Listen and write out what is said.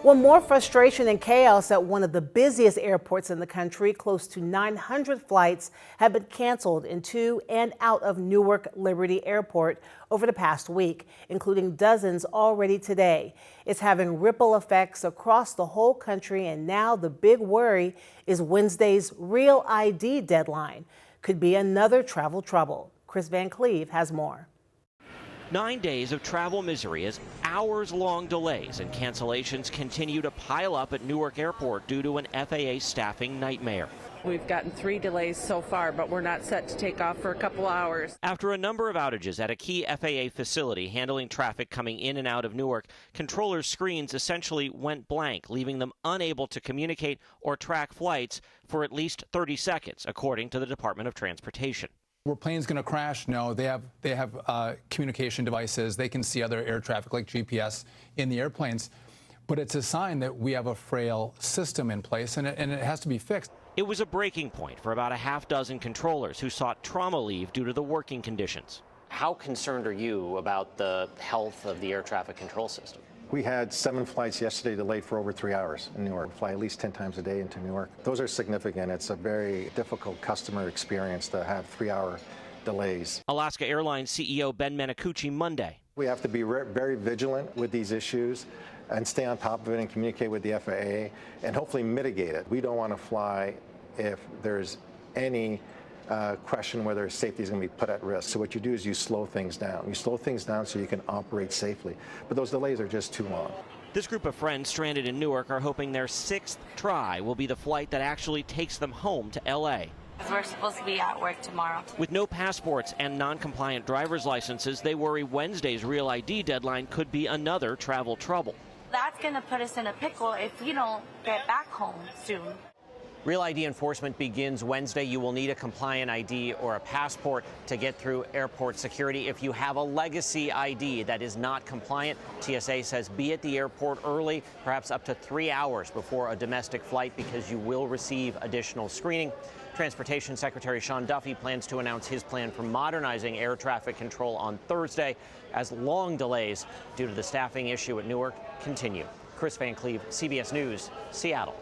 Well, more frustration and chaos at one of the busiest airports in the country. Close to 900 flights have been canceled into and out of Newark Liberty Airport over the past week, including dozens already today. It's having ripple effects across the whole country, and now the big worry is Wednesday's Real ID deadline. Could be another travel trouble. Chris Van Cleve has more. 9 days of travel misery as hours-long delays and cancellations continue to pile up at Newark Airport due to an FAA staffing nightmare. We've gotten 3 delays so far, but we're not set to take off for a couple hours. After a number of outages at a key FAA facility handling traffic coming in and out of Newark, controllers' screens essentially went blank, leaving them unable to communicate or track flights for at least 30 seconds, according to the Department of Transportation. Were planes going to crash? No, they have communication devices. They can see other air traffic like GPS in the airplanes. But it's a sign that we have a frail system in place, and it has to be fixed. It was a breaking point for about a half dozen controllers who sought trauma leave due to the working conditions. How concerned are you about the health of the air traffic control system? We had 7 flights yesterday delayed for over 3 hours in Newark. We fly at least 10 times a day into Newark. Those are significant. It's a very difficult customer experience to have 3-hour delays. Alaska Airlines CEO Ben Menacucci Monday. We have to be very vigilant with these issues and stay on top of it and communicate with the FAA and hopefully mitigate it. We don't want to fly if there's any question whether safety is going to be put at risk. So what you do is you slow things down. You slow things down so you can operate safely. But those delays are just too long. This group of friends stranded in Newark are hoping their 6th try will be the flight that actually takes them home to L.A. We're supposed to be at work tomorrow. With no passports and non-compliant driver's licenses, they worry Wednesday's Real ID deadline could be another travel trouble. That's going to put us in a pickle if we don't get back home soon. Real ID enforcement begins Wednesday. You will need a compliant ID or a passport to get through airport security. If you have a legacy ID that is not compliant, TSA says be at the airport early, perhaps up to 3 hours before a domestic flight, because you will receive additional screening. Transportation Secretary Sean Duffy plans to announce his plan for modernizing air traffic control on Thursday as long delays due to the staffing issue at Newark continue. Chris Van Cleve, CBS News, Seattle.